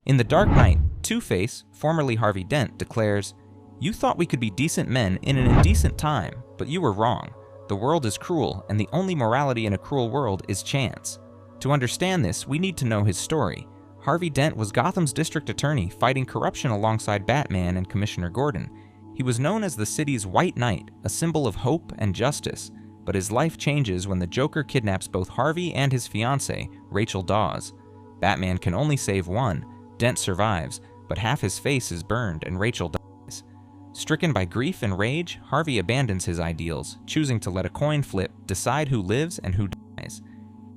In The Dark Knight, Two-Face, formerly Harvey Dent, declares, "You thought we could be decent men in an indecent time, but you were wrong. The world is cruel, and the only morality in a cruel world is chance." To understand this, we need to know his story. Harvey Dent was Gotham's district attorney fighting corruption alongside Batman and Commissioner Gordon. He was known as the city's White Knight, a symbol of hope and justice, but his life changes when the Joker kidnaps both Harvey and his fiancée, Rachel Dawes. Batman can only save one. Dent survives, but half his face is burned and Rachel dies. Stricken by grief and rage, Harvey abandons his ideals, choosing to let a coin flip decide who lives and who dies.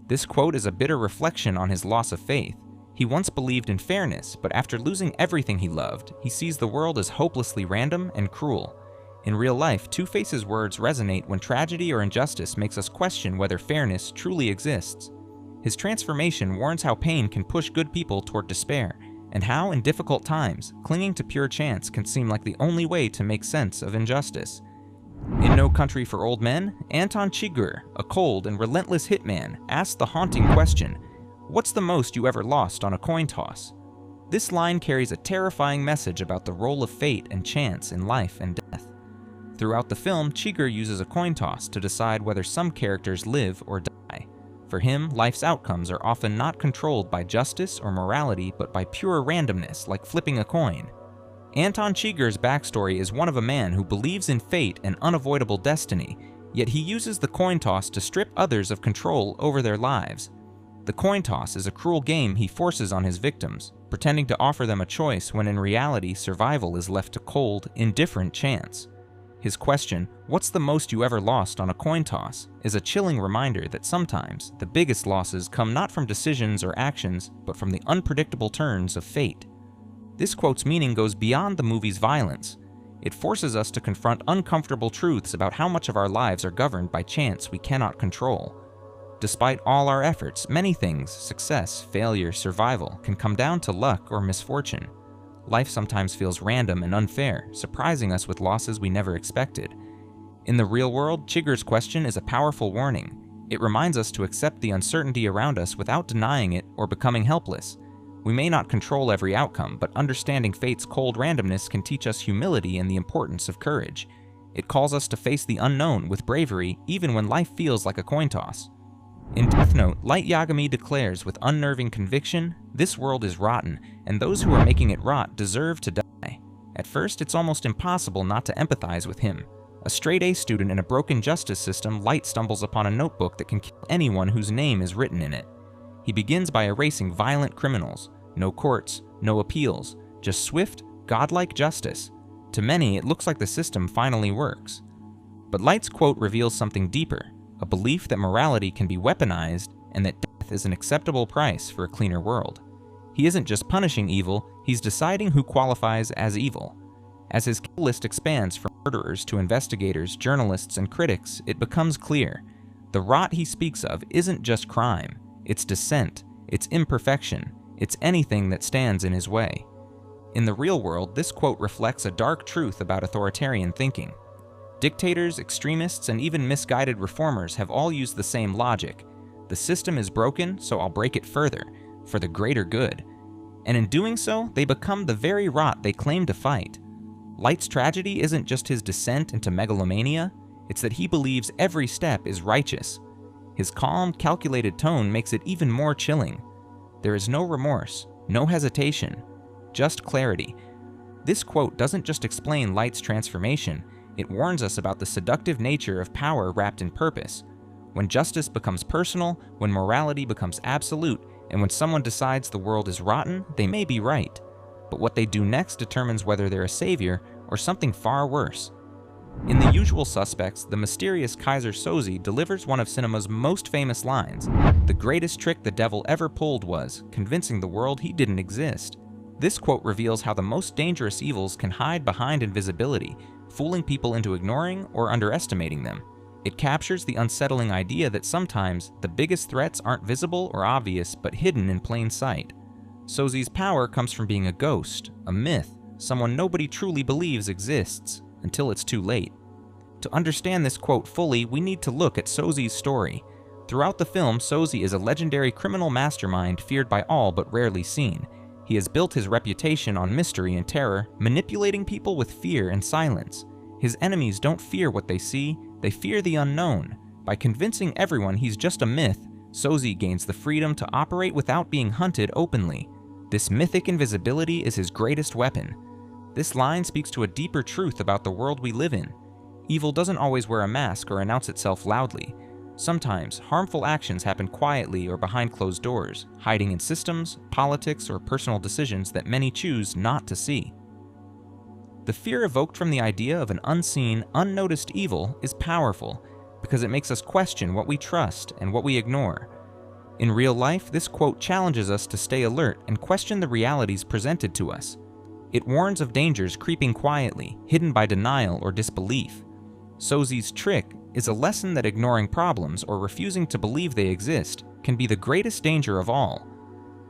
This quote is a bitter reflection on his loss of faith. He once believed in fairness, but after losing everything he loved, he sees the world as hopelessly random and cruel. In real life, Two-Face's words resonate when tragedy or injustice makes us question whether fairness truly exists. His transformation warns how pain can push good people toward despair, and how, in difficult times, clinging to pure chance can seem like the only way to make sense of injustice. In No Country for Old Men, Anton Chigurh, a cold and relentless hitman, asks the haunting question, "What's the most you ever lost on a coin toss?" This line carries a terrifying message about the role of fate and chance in life and death. Throughout the film, Chigurh uses a coin toss to decide whether some characters live or die. For him, life's outcomes are often not controlled by justice or morality, but by pure randomness, like flipping a coin. Anton Chigurh's backstory is one of a man who believes in fate and unavoidable destiny, yet he uses the coin toss to strip others of control over their lives. The coin toss is a cruel game he forces on his victims, pretending to offer them a choice when in reality survival is left to cold, indifferent chance. His question, "What's the most you ever lost on a coin toss?" is a chilling reminder that sometimes the biggest losses come not from decisions or actions, but from the unpredictable turns of fate. This quote's meaning goes beyond the movie's violence. It forces us to confront uncomfortable truths about how much of our lives are governed by chance we cannot control. Despite all our efforts, many things, success, failure, survival, can come down to luck or misfortune. Life sometimes feels random and unfair, surprising us with losses we never expected. In the real world, Chigurh's question is a powerful warning. It reminds us to accept the uncertainty around us without denying it or becoming helpless. We may not control every outcome, but understanding fate's cold randomness can teach us humility and the importance of courage. It calls us to face the unknown with bravery, even when life feels like a coin toss. In Death Note, Light Yagami declares with unnerving conviction, "This world is rotten, and those who are making it rot deserve to die." At first, it's almost impossible not to empathize with him. A straight-A student in a broken justice system, Light stumbles upon a notebook that can kill anyone whose name is written in it. He begins by erasing violent criminals. No courts, no appeals, just swift, godlike justice. To many, it looks like the system finally works. But Light's quote reveals something deeper. A belief that morality can be weaponized and that death is an acceptable price for a cleaner world. He isn't just punishing evil, he's deciding who qualifies as evil. As his kill list expands from murderers to investigators, journalists, and critics, it becomes clear. The rot he speaks of isn't just crime, it's dissent, it's imperfection, it's anything that stands in his way. In the real world, this quote reflects a dark truth about authoritarian thinking. Dictators, extremists, and even misguided reformers have all used the same logic. The system is broken, so I'll break it further, for the greater good. And in doing so, they become the very rot they claim to fight. Light's tragedy isn't just his descent into megalomania, it's that he believes every step is righteous. His calm, calculated tone makes it even more chilling. There is no remorse, no hesitation, just clarity. This quote doesn't just explain Light's transformation, it warns us about the seductive nature of power wrapped in purpose. When justice becomes personal, when morality becomes absolute, and when someone decides the world is rotten, they may be right. But what they do next determines whether they're a savior or something far worse. In The Usual Suspects, the mysterious Kaiser Soze delivers one of cinema's most famous lines. The greatest trick the devil ever pulled was convincing the world he didn't exist. This quote reveals how the most dangerous evils can hide behind invisibility, fooling people into ignoring or underestimating them. It captures the unsettling idea that sometimes the biggest threats aren't visible or obvious, but hidden in plain sight. Soze's power comes from being a ghost, a myth, someone nobody truly believes exists, until it's too late. To understand this quote fully, we need to look at Soze's story. Throughout the film, Soze is a legendary criminal mastermind feared by all but rarely seen. He has built his reputation on mystery and terror, manipulating people with fear and silence. His enemies don't fear what they see, they fear the unknown. By convincing everyone he's just a myth, Soze gains the freedom to operate without being hunted openly. This mythic invisibility is his greatest weapon. This line speaks to a deeper truth about the world we live in. Evil doesn't always wear a mask or announce itself loudly. Sometimes, harmful actions happen quietly or behind closed doors, hiding in systems, politics, or personal decisions that many choose not to see. The fear evoked from the idea of an unseen, unnoticed evil is powerful, because it makes us question what we trust and what we ignore. In real life, this quote challenges us to stay alert and question the realities presented to us. It warns of dangers creeping quietly, hidden by denial or disbelief. Soze's trick is a lesson that ignoring problems or refusing to believe they exist can be the greatest danger of all.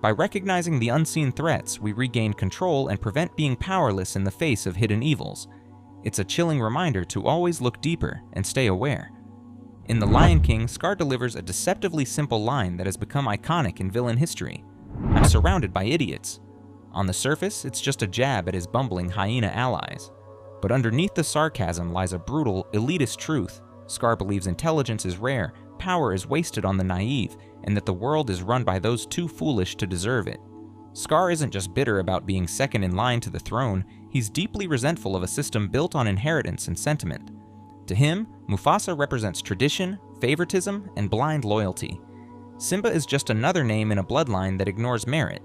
By recognizing the unseen threats, we regain control and prevent being powerless in the face of hidden evils. It's a chilling reminder to always look deeper and stay aware. In The Lion King, Scar delivers a deceptively simple line that has become iconic in villain history. "I'm surrounded by idiots." On the surface, it's just a jab at his bumbling hyena allies. But underneath the sarcasm lies a brutal, elitist truth. Scar believes intelligence is rare, power is wasted on the naive, and that the world is run by those too foolish to deserve it. Scar isn't just bitter about being second in line to the throne, he's deeply resentful of a system built on inheritance and sentiment. To him, Mufasa represents tradition, favoritism, and blind loyalty. Simba is just another name in a bloodline that ignores merit.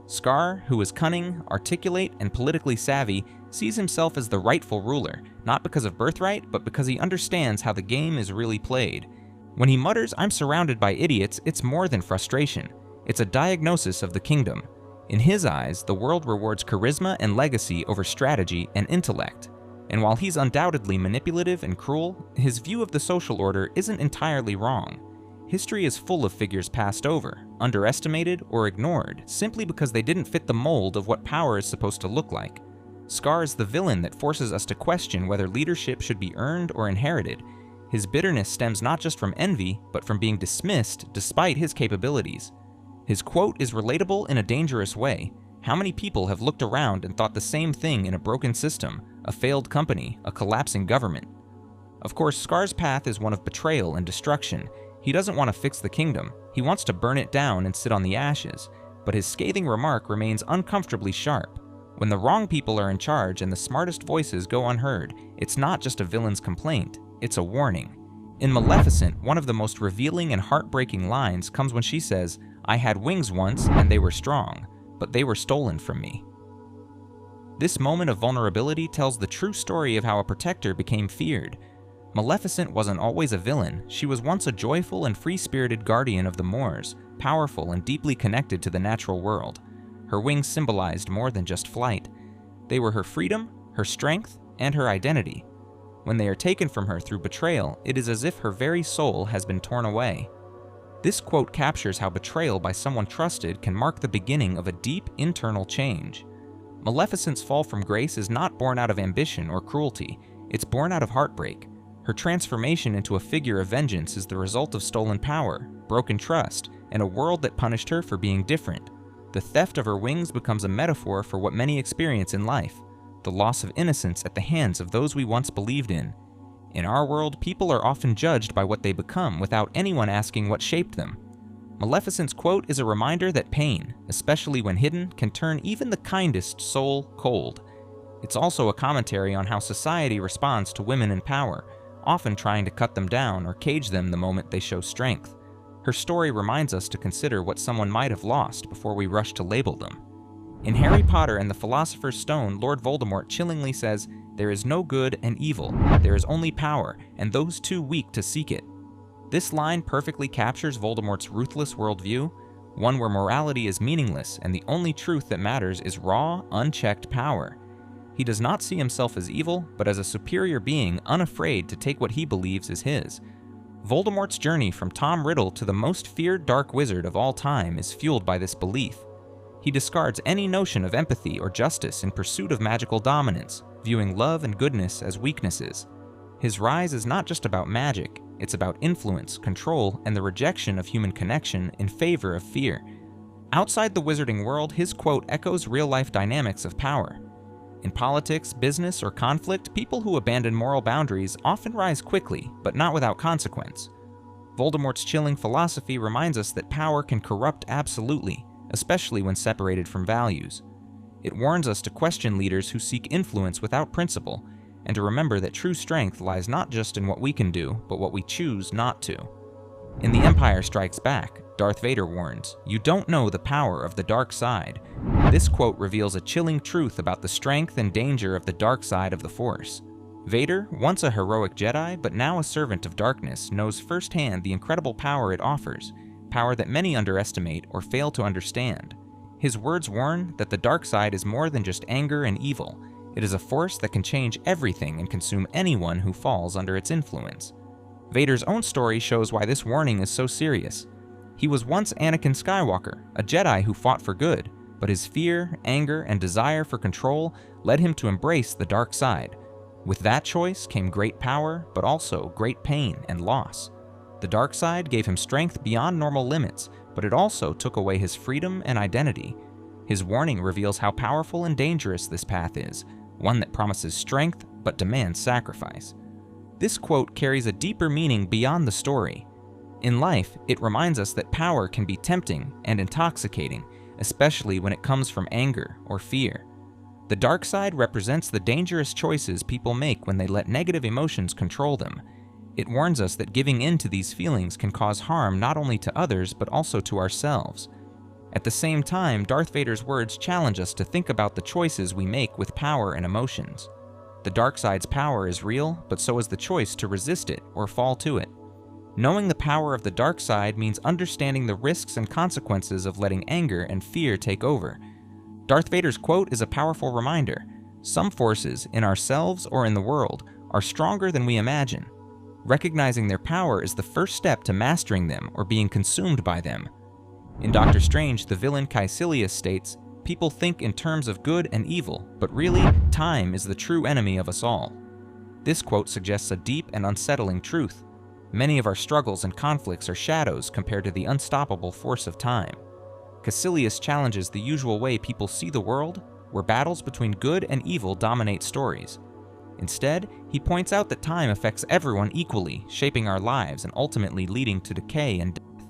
Scar, who is cunning, articulate, and politically savvy, sees himself as the rightful ruler, not because of birthright, but because he understands how the game is really played. When he mutters, "I'm surrounded by idiots," it's more than frustration. It's a diagnosis of the kingdom. In his eyes, the world rewards charisma and legacy over strategy and intellect. And while he's undoubtedly manipulative and cruel, his view of the social order isn't entirely wrong. History is full of figures passed over, underestimated, or ignored, simply because they didn't fit the mold of what power is supposed to look like. Scar is the villain that forces us to question whether leadership should be earned or inherited. His bitterness stems not just from envy, but from being dismissed despite his capabilities. His quote is relatable in a dangerous way. How many people have looked around and thought the same thing in a broken system, a failed company, a collapsing government? Of course, Scar's path is one of betrayal and destruction. He doesn't want to fix the kingdom, he wants to burn it down and sit on the ashes, but his scathing remark remains uncomfortably sharp. When the wrong people are in charge and the smartest voices go unheard, it's not just a villain's complaint, it's a warning. In Maleficent, one of the most revealing and heartbreaking lines comes when she says, "I had wings once and they were strong, but they were stolen from me." This moment of vulnerability tells the true story of how a protector became feared. Maleficent wasn't always a villain, she was once a joyful and free-spirited guardian of the moors, powerful and deeply connected to the natural world. Her wings symbolized more than just flight. They were her freedom, her strength, and her identity. When they are taken from her through betrayal, it is as if her very soul has been torn away. This quote captures how betrayal by someone trusted can mark the beginning of a deep internal change. Maleficent's fall from grace is not born out of ambition or cruelty, it's born out of heartbreak. Her transformation into a figure of vengeance is the result of stolen power, broken trust, and a world that punished her for being different. The theft of her wings becomes a metaphor for what many experience in life, the loss of innocence at the hands of those we once believed in. In our world, people are often judged by what they become without anyone asking what shaped them. Maleficent's quote is a reminder that pain, especially when hidden, can turn even the kindest soul cold. It's also a commentary on how society responds to women in power, often trying to cut them down or cage them the moment they show strength. Her story reminds us to consider what someone might have lost before we rush to label them. In Harry Potter and the Philosopher's Stone, Lord Voldemort chillingly says, "There is no good and evil, there is only power, and those too weak to seek it." This line perfectly captures Voldemort's ruthless worldview, one where morality is meaningless and the only truth that matters is raw, unchecked power. He does not see himself as evil, but as a superior being unafraid to take what he believes is his. Voldemort's journey from Tom Riddle to the most feared dark wizard of all time is fueled by this belief. He discards any notion of empathy or justice in pursuit of magical dominance, viewing love and goodness as weaknesses. His rise is not just about magic, it's about influence, control, and the rejection of human connection in favor of fear. Outside the wizarding world, his quote echoes real-life dynamics of power. In politics, business, or conflict, people who abandon moral boundaries often rise quickly, but not without consequence. Voldemort's chilling philosophy reminds us that power can corrupt absolutely, especially when separated from values. It warns us to question leaders who seek influence without principle, and to remember that true strength lies not just in what we can do, but what we choose not to. In The Empire Strikes Back, Darth Vader warns, "You don't know the power of the dark side." This quote reveals a chilling truth about the strength and danger of the dark side of the Force. Vader, once a heroic Jedi, but now a servant of darkness, knows firsthand the incredible power it offers, power that many underestimate or fail to understand. His words warn that the dark side is more than just anger and evil. It is a force that can change everything and consume anyone who falls under its influence. Vader's own story shows why this warning is so serious. He was once Anakin Skywalker, a Jedi who fought for good, but his fear, anger, and desire for control led him to embrace the dark side. With that choice came great power, but also great pain and loss. The dark side gave him strength beyond normal limits, but it also took away his freedom and identity. His warning reveals how powerful and dangerous this path is, one that promises strength but demands sacrifice. This quote carries a deeper meaning beyond the story. In life, it reminds us that power can be tempting and intoxicating, especially when it comes from anger or fear. The dark side represents the dangerous choices people make when they let negative emotions control them. It warns us that giving in to these feelings can cause harm not only to others but also to ourselves. At the same time, Darth Vader's words challenge us to think about the choices we make with power and emotions. The dark side's power is real, but so is the choice to resist it or fall to it. Knowing the power of the dark side means understanding the risks and consequences of letting anger and fear take over. Darth Vader's quote is a powerful reminder. Some forces, in ourselves or in the world, are stronger than we imagine. Recognizing their power is the first step to mastering them or being consumed by them. In Doctor Strange, the villain Kaecilius states, "People think in terms of good and evil, but really, time is the true enemy of us all." This quote suggests a deep and unsettling truth. Many of our struggles and conflicts are shadows compared to the unstoppable force of time. Kaecilius challenges the usual way people see the world, where battles between good and evil dominate stories. Instead, he points out that time affects everyone equally, shaping our lives and ultimately leading to decay and death.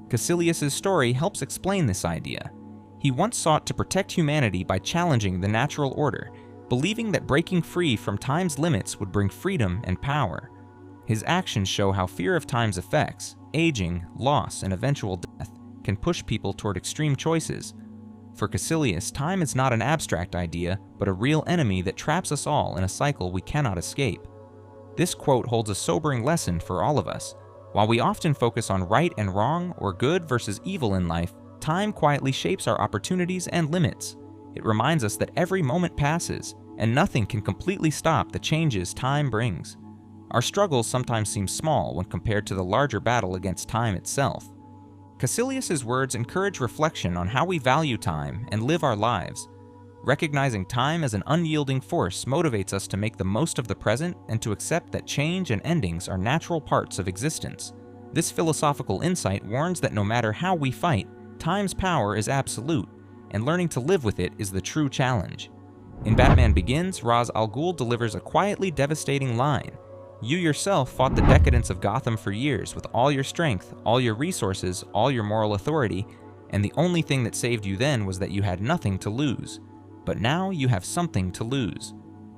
Kaecilius' story helps explain this idea. He once sought to protect humanity by challenging the natural order, believing that breaking free from time's limits would bring freedom and power. His actions show how fear of time's effects, aging, loss, and eventual death, can push people toward extreme choices. For Kaecilius, time is not an abstract idea, but a real enemy that traps us all in a cycle we cannot escape. This quote holds a sobering lesson for all of us. While we often focus on right and wrong or good versus evil in life, time quietly shapes our opportunities and limits. It reminds us that every moment passes, and nothing can completely stop the changes time brings. Our struggles sometimes seem small when compared to the larger battle against time itself. Kaecilius' words encourage reflection on how we value time and live our lives. Recognizing time as an unyielding force motivates us to make the most of the present and to accept that change and endings are natural parts of existence. This philosophical insight warns that no matter how we fight, time's power is absolute, and learning to live with it is the true challenge. In Batman Begins, Ra's al Ghul delivers a quietly devastating line. "You yourself fought the decadence of Gotham for years with all your strength, all your resources, all your moral authority, and the only thing that saved you then was that you had nothing to lose. But now you have something to lose."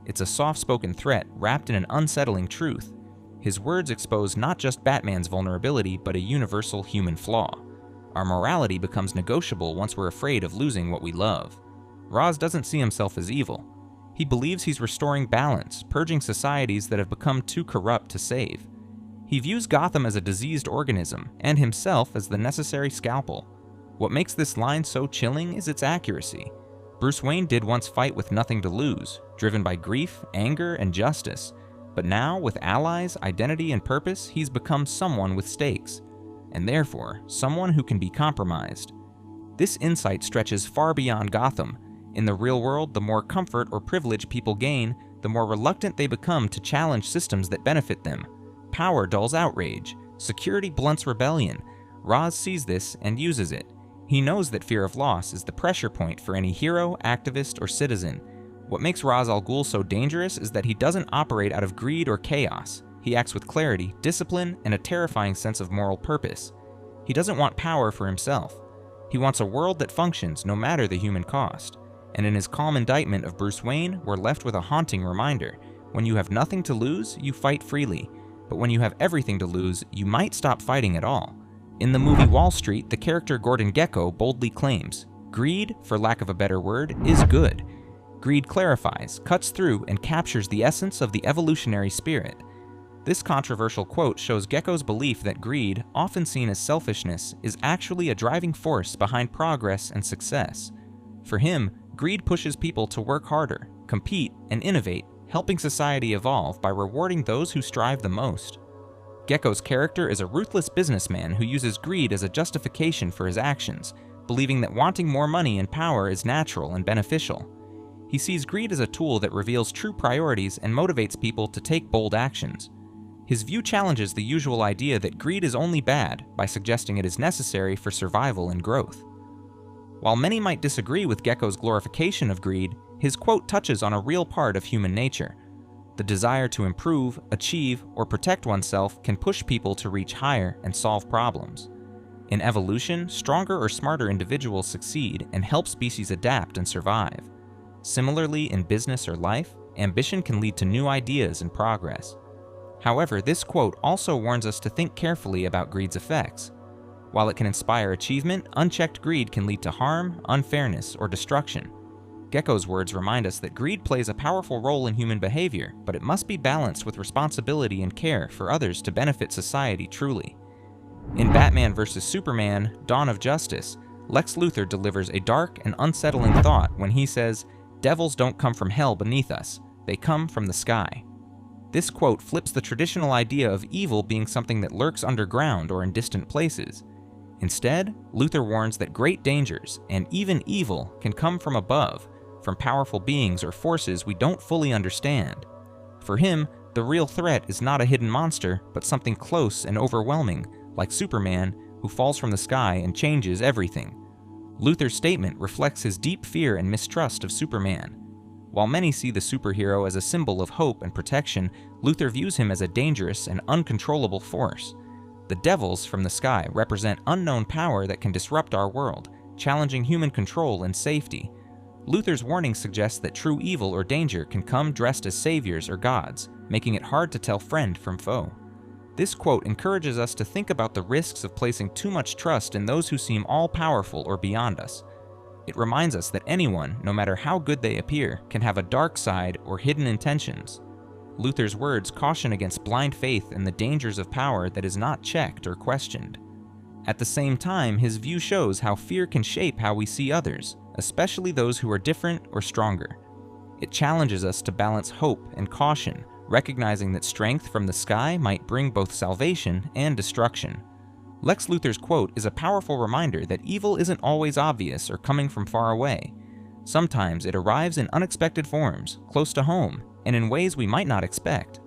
It's a soft-spoken threat wrapped in an unsettling truth. His words expose not just Batman's vulnerability, but a universal human flaw. Our morality becomes negotiable once we're afraid of losing what we love. Ra's doesn't see himself as evil. He believes he's restoring balance, purging societies that have become too corrupt to save. He views Gotham as a diseased organism, and himself as the necessary scalpel. What makes this line so chilling is its accuracy. Bruce Wayne did once fight with nothing to lose, driven by grief, anger, and justice. But now, with allies, identity, and purpose, he's become someone with stakes, and therefore, someone who can be compromised. This insight stretches far beyond Gotham. In the real world, the more comfort or privilege people gain, the more reluctant they become to challenge systems that benefit them. Power dulls outrage. Security blunts rebellion. Ra's sees this and uses it. He knows that fear of loss is the pressure point for any hero, activist, or citizen. What makes Ra's al Ghul so dangerous is that he doesn't operate out of greed or chaos. He acts with clarity, discipline, and a terrifying sense of moral purpose. He doesn't want power for himself. He wants a world that functions no matter the human cost. And in his calm indictment of Bruce Wayne, we're left with a haunting reminder. When you have nothing to lose, you fight freely. But when you have everything to lose, you might stop fighting at all. In the movie Wall Street, the character Gordon Gekko boldly claims, "Greed, for lack of a better word, is good." Greed clarifies, cuts through, and captures the essence of the evolutionary spirit. This controversial quote shows Gekko's belief that greed, often seen as selfishness, is actually a driving force behind progress and success. For him, greed pushes people to work harder, compete, and innovate, helping society evolve by rewarding those who strive the most. Gekko's character is a ruthless businessman who uses greed as a justification for his actions, believing that wanting more money and power is natural and beneficial. He sees greed as a tool that reveals true priorities and motivates people to take bold actions. His view challenges the usual idea that greed is only bad by suggesting it is necessary for survival and growth. While many might disagree with Gekko's glorification of greed, his quote touches on a real part of human nature. The desire to improve, achieve, or protect oneself can push people to reach higher and solve problems. In evolution, stronger or smarter individuals succeed and help species adapt and survive. Similarly, in business or life, ambition can lead to new ideas and progress. However, this quote also warns us to think carefully about greed's effects. While it can inspire achievement, unchecked greed can lead to harm, unfairness, or destruction. Gekko's words remind us that greed plays a powerful role in human behavior, but it must be balanced with responsibility and care for others to benefit society truly. In Batman vs. Superman: Dawn of Justice, Lex Luthor delivers a dark and unsettling thought when he says, "Devils don't come from hell beneath us, they come from the sky." This quote flips the traditional idea of evil being something that lurks underground or in distant places. Instead, Luthor warns that great dangers, and even evil, can come from above, from powerful beings or forces we don't fully understand. For him, the real threat is not a hidden monster, but something close and overwhelming, like Superman, who falls from the sky and changes everything. Luthor's statement reflects his deep fear and mistrust of Superman. While many see the superhero as a symbol of hope and protection, Luthor views him as a dangerous and uncontrollable force. The devils from the sky represent unknown power that can disrupt our world, challenging human control and safety. Luthor's warning suggests that true evil or danger can come dressed as saviors or gods, making it hard to tell friend from foe. This quote encourages us to think about the risks of placing too much trust in those who seem all-powerful or beyond us. It reminds us that anyone, no matter how good they appear, can have a dark side or hidden intentions. Luthor's words caution against blind faith and the dangers of power that is not checked or questioned. At the same time, his view shows how fear can shape how we see others, especially those who are different or stronger. It challenges us to balance hope and caution, recognizing that strength from the sky might bring both salvation and destruction. Lex Luthor's quote is a powerful reminder that evil isn't always obvious or coming from far away. Sometimes it arrives in unexpected forms, close to home, and in ways we might not expect.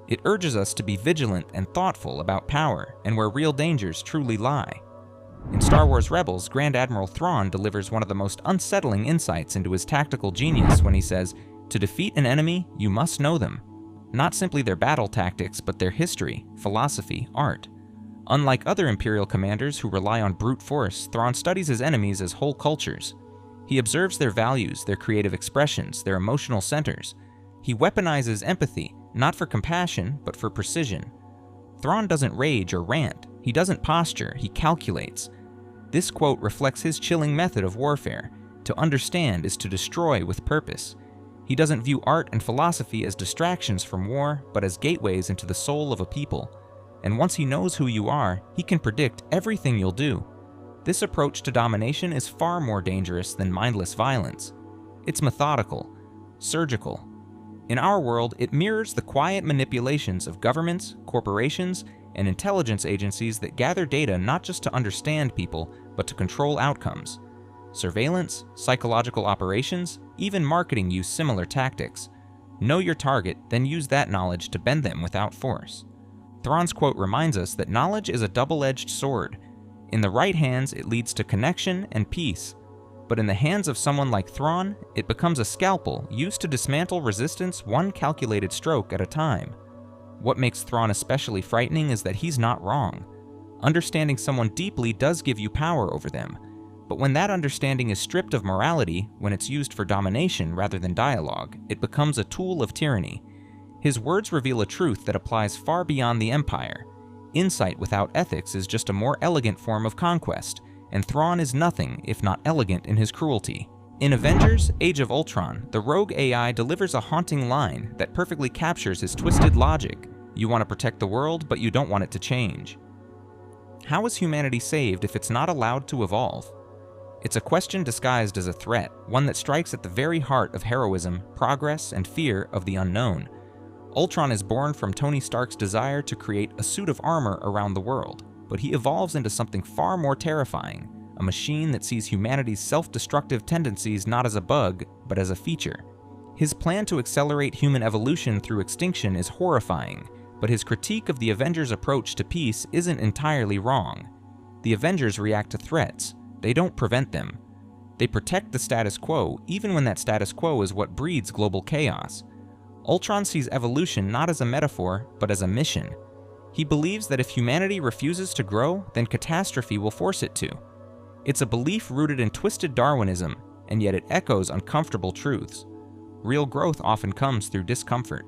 It urges us to be vigilant and thoughtful about power and where real dangers truly lie. In Star Wars Rebels, Grand Admiral Thrawn delivers one of the most unsettling insights into his tactical genius when he says, "To defeat an enemy, you must know them. Not simply their battle tactics, but their history, philosophy, art." Unlike other Imperial commanders who rely on brute force, Thrawn studies his enemies as whole cultures. He observes their values, their creative expressions, their emotional centers. He weaponizes empathy, not for compassion, but for precision. Thrawn doesn't rage or rant. He doesn't posture, he calculates. This quote reflects his chilling method of warfare. To understand is to destroy with purpose. He doesn't view art and philosophy as distractions from war, but as gateways into the soul of a people. And once he knows who you are, he can predict everything you'll do. This approach to domination is far more dangerous than mindless violence. It's methodical, surgical. In our world, it mirrors the quiet manipulations of governments, corporations, and intelligence agencies that gather data not just to understand people, but to control outcomes. Surveillance, psychological operations, even marketing use similar tactics. Know your target, then use that knowledge to bend them without force. Thrawn's quote reminds us that knowledge is a double-edged sword. In the right hands, it leads to connection and peace. But in the hands of someone like Thrawn, it becomes a scalpel used to dismantle resistance one calculated stroke at a time. What makes Thrawn especially frightening is that he's not wrong. Understanding someone deeply does give you power over them, but when that understanding is stripped of morality, when it's used for domination rather than dialogue, it becomes a tool of tyranny. His words reveal a truth that applies far beyond the Empire. Insight without ethics is just a more elegant form of conquest, and Thrawn is nothing if not elegant in his cruelty. In Avengers: Age of Ultron, the rogue AI delivers a haunting line that perfectly captures his twisted logic. You want to protect the world, but you don't want it to change. How is humanity saved if it's not allowed to evolve? It's a question disguised as a threat, one that strikes at the very heart of heroism, progress, and fear of the unknown. Ultron is born from Tony Stark's desire to create a suit of armor around the world, but he evolves into something far more terrifying, a machine that sees humanity's self-destructive tendencies not as a bug, but as a feature. His plan to accelerate human evolution through extinction is horrifying, but his critique of the Avengers' approach to peace isn't entirely wrong. The Avengers react to threats. They don't prevent them. They protect the status quo, even when that status quo is what breeds global chaos. Ultron sees evolution not as a metaphor, but as a mission. He believes that if humanity refuses to grow, then catastrophe will force it to. It's a belief rooted in twisted Darwinism, and yet it echoes uncomfortable truths. Real growth often comes through discomfort.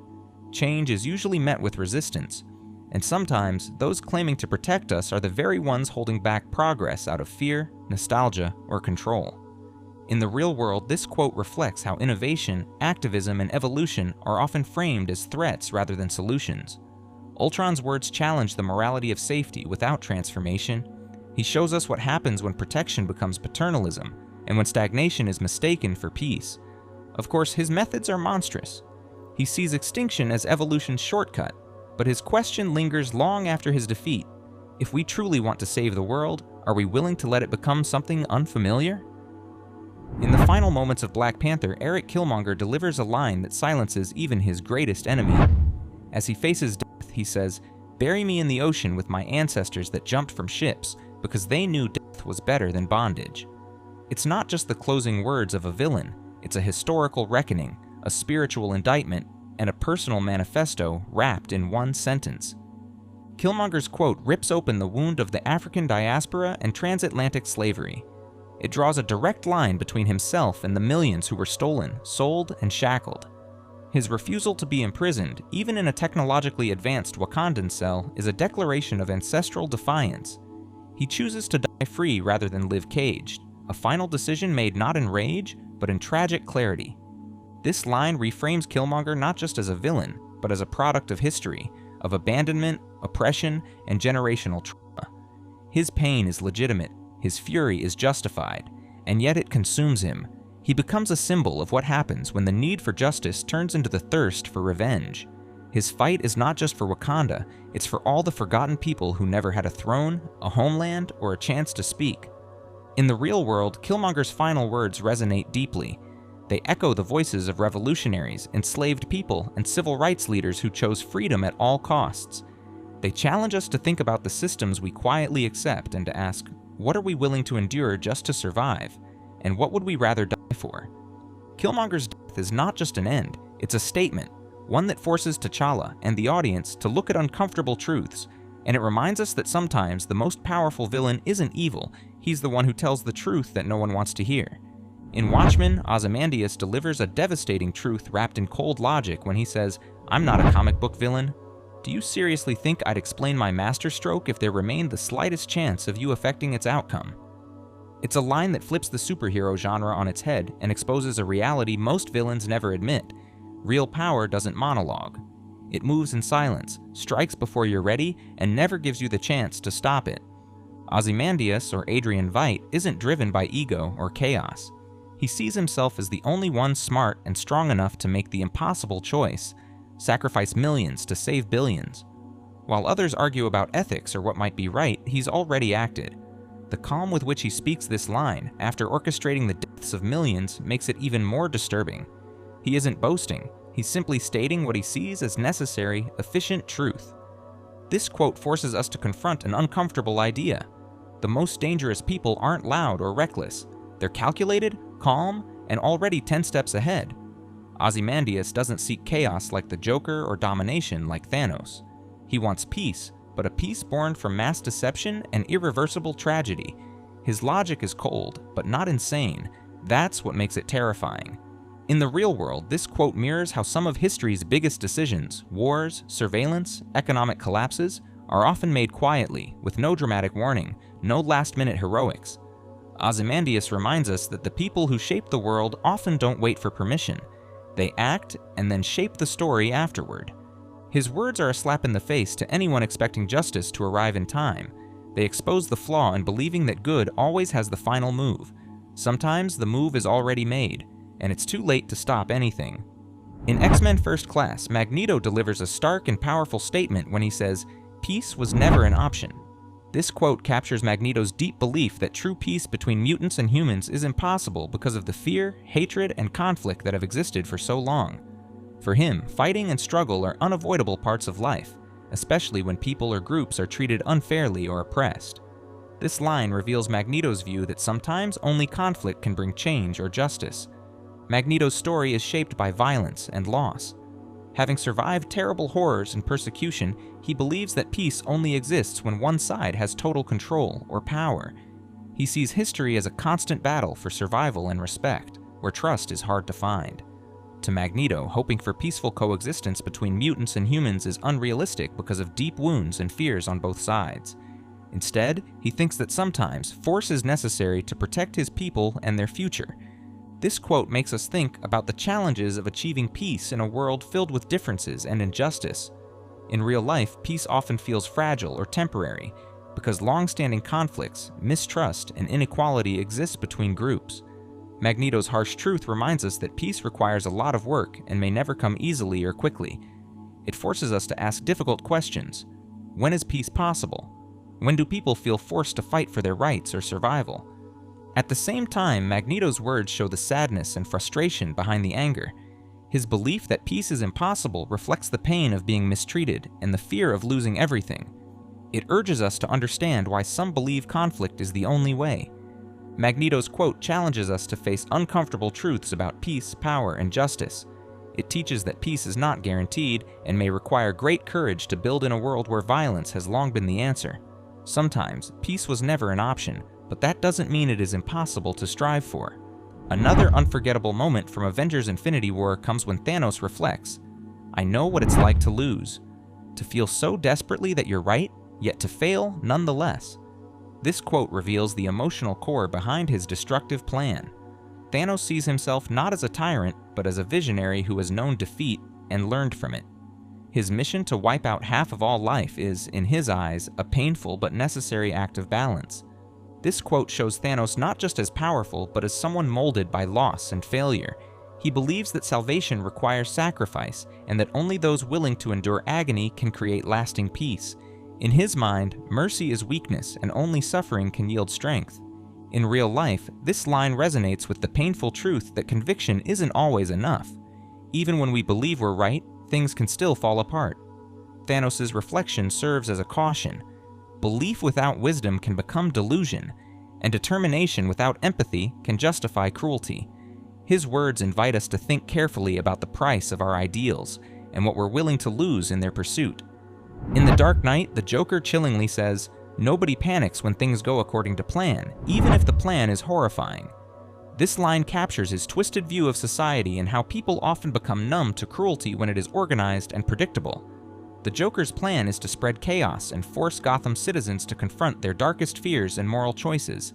Change is usually met with resistance, and sometimes those claiming to protect us are the very ones holding back progress out of fear, nostalgia, or control. In the real world, this quote reflects how innovation, activism, and evolution are often framed as threats rather than solutions. Ultron's words challenge the morality of safety without transformation. He shows us what happens when protection becomes paternalism, and when stagnation is mistaken for peace. Of course, his methods are monstrous. He sees extinction as evolution's shortcut, but his question lingers long after his defeat. If we truly want to save the world, are we willing to let it become something unfamiliar? In the final moments of Black Panther, Eric Killmonger delivers a line that silences even his greatest enemy. As he faces death, he says, "Bury me in the ocean with my ancestors that jumped from ships, because they knew death was better than bondage." It's not just the closing words of a villain, it's a historical reckoning, a spiritual indictment, and a personal manifesto wrapped in one sentence. Killmonger's quote rips open the wound of the African diaspora and transatlantic slavery. It draws a direct line between himself and the millions who were stolen, sold, and shackled. His refusal to be imprisoned, even in a technologically advanced Wakandan cell, is a declaration of ancestral defiance. He chooses to die free rather than live caged, a final decision made not in rage, but in tragic clarity. This line reframes Killmonger not just as a villain, but as a product of history, of abandonment, oppression, and generational trauma. His pain is legitimate, his fury is justified, and yet it consumes him. He becomes a symbol of what happens when the need for justice turns into the thirst for revenge. His fight is not just for Wakanda, it's for all the forgotten people who never had a throne, a homeland, or a chance to speak. In the real world, Killmonger's final words resonate deeply. They echo the voices of revolutionaries, enslaved people, and civil rights leaders who chose freedom at all costs. They challenge us to think about the systems we quietly accept and to ask, what are we willing to endure just to survive? And what would we rather die for? Killmonger's death is not just an end, it's a statement, one that forces T'Challa and the audience to look at uncomfortable truths, and it reminds us that sometimes the most powerful villain isn't evil, he's the one who tells the truth that no one wants to hear. In Watchmen, Ozymandias delivers a devastating truth wrapped in cold logic when he says, "I'm not a comic book villain. Do you seriously think I'd explain my masterstroke if there remained the slightest chance of you affecting its outcome?" It's a line that flips the superhero genre on its head and exposes a reality most villains never admit. Real power doesn't monologue. It moves in silence, strikes before you're ready, and never gives you the chance to stop it. Ozymandias, or Adrian Veidt, isn't driven by ego or chaos. He sees himself as the only one smart and strong enough to make the impossible choice, sacrifice millions to save billions. While others argue about ethics or what might be right, he's already acted. The calm with which he speaks this line, after orchestrating the deaths of millions, makes it even more disturbing. He isn't boasting, he's simply stating what he sees as necessary, efficient truth. This quote forces us to confront an uncomfortable idea. the most dangerous people aren't loud or reckless. They're calculated, calm, and already 10 steps ahead. Ozymandias doesn't seek chaos like the Joker or domination like Thanos. He wants peace, but a peace born from mass deception and irreversible tragedy. His logic is cold, but not insane. That's what makes it terrifying. In the real world, this quote mirrors how some of history's biggest decisions, wars, surveillance, economic collapses, are often made quietly, with no dramatic warning, no last-minute heroics. Ozymandias reminds us that the people who shape the world often don't wait for permission. They act and then shape the story afterward. His words are a slap in the face to anyone expecting justice to arrive in time. They expose the flaw in believing that good always has the final move. Sometimes the move is already made, and it's too late to stop anything. In X-Men First Class, Magneto delivers a stark and powerful statement when he says, "Peace was never an option." This quote captures Magneto's deep belief that true peace between mutants and humans is impossible because of the fear, hatred, and conflict that have existed for so long. For him, fighting and struggle are unavoidable parts of life, especially when people or groups are treated unfairly or oppressed. This line reveals Magneto's view that sometimes only conflict can bring change or justice. Magneto's story is shaped by violence and loss. Having survived terrible horrors and persecution, he believes that peace only exists when one side has total control or power. He sees history as a constant battle for survival and respect, where trust is hard to find. To Magneto, hoping for peaceful coexistence between mutants and humans is unrealistic because of deep wounds and fears on both sides. Instead, he thinks that sometimes force is necessary to protect his people and their future. This quote makes us think about the challenges of achieving peace in a world filled with differences and injustice. In real life, peace often feels fragile or temporary because long-standing conflicts, mistrust, and inequality exist between groups. Magneto's harsh truth reminds us that peace requires a lot of work and may never come easily or quickly. It forces us to ask difficult questions. When is peace possible? When do people feel forced to fight for their rights or survival? At the same time, Magneto's words show the sadness and frustration behind the anger. His belief that peace is impossible reflects the pain of being mistreated and the fear of losing everything. It urges us to understand why some believe conflict is the only way. Magneto's quote challenges us to face uncomfortable truths about peace, power, and justice. It teaches that peace is not guaranteed and may require great courage to build in a world where violence has long been the answer. Sometimes, peace was never an option, but that doesn't mean it is impossible to strive for. Another unforgettable moment from Avengers Infinity War comes when Thanos reflects, "I know what it's like to lose. To feel so desperately that you're right, yet to fail nonetheless." This quote reveals the emotional core behind his destructive plan. Thanos sees himself not as a tyrant, but as a visionary who has known defeat and learned from it. His mission to wipe out half of all life is, in his eyes, a painful but necessary act of balance. This quote shows Thanos not just as powerful, but as someone molded by loss and failure. He believes that salvation requires sacrifice, and that only those willing to endure agony can create lasting peace. In his mind, mercy is weakness, and only suffering can yield strength. In real life, this line resonates with the painful truth that conviction isn't always enough. Even when we believe we're right, things can still fall apart. Thanos' reflection serves as a caution. Belief without wisdom can become delusion, and determination without empathy can justify cruelty. His words invite us to think carefully about the price of our ideals and what we're willing to lose in their pursuit. In The Dark Knight, the Joker chillingly says, "Nobody panics when things go according to plan, even if the plan is horrifying." This line captures his twisted view of society and how people often become numb to cruelty when it is organized and predictable. The Joker's plan is to spread chaos and force Gotham's citizens to confront their darkest fears and moral choices.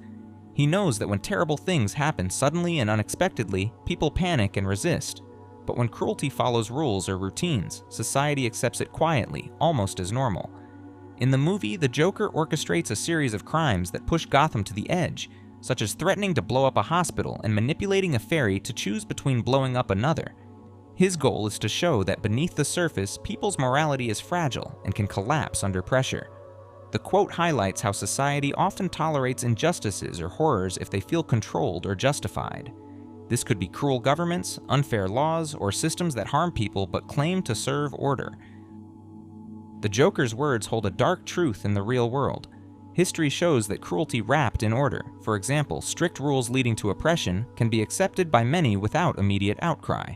He knows that when terrible things happen suddenly and unexpectedly, people panic and resist. But when cruelty follows rules or routines, society accepts it quietly, almost as normal. In the movie, the Joker orchestrates a series of crimes that push Gotham to the edge, such as threatening to blow up a hospital and manipulating a ferry to choose between blowing up another. His goal is to show that beneath the surface, people's morality is fragile and can collapse under pressure. The quote highlights how society often tolerates injustices or horrors if they feel controlled or justified. This could be cruel governments, unfair laws, or systems that harm people but claim to serve order. The Joker's words hold a dark truth in the real world. History shows that cruelty wrapped in order, for example, strict rules leading to oppression, can be accepted by many without immediate outcry.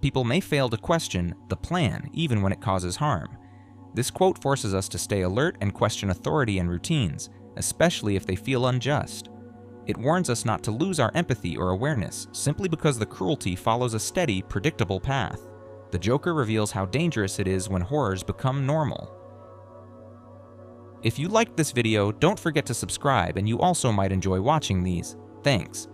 People may fail to question the plan even when it causes harm. This quote forces us to stay alert and question authority and routines, especially if they feel unjust. It warns us not to lose our empathy or awareness simply because the cruelty follows a steady, predictable path. The Joker reveals how dangerous it is when horrors become normal. If you liked this video, don't forget to subscribe, and you also might enjoy watching these. Thanks.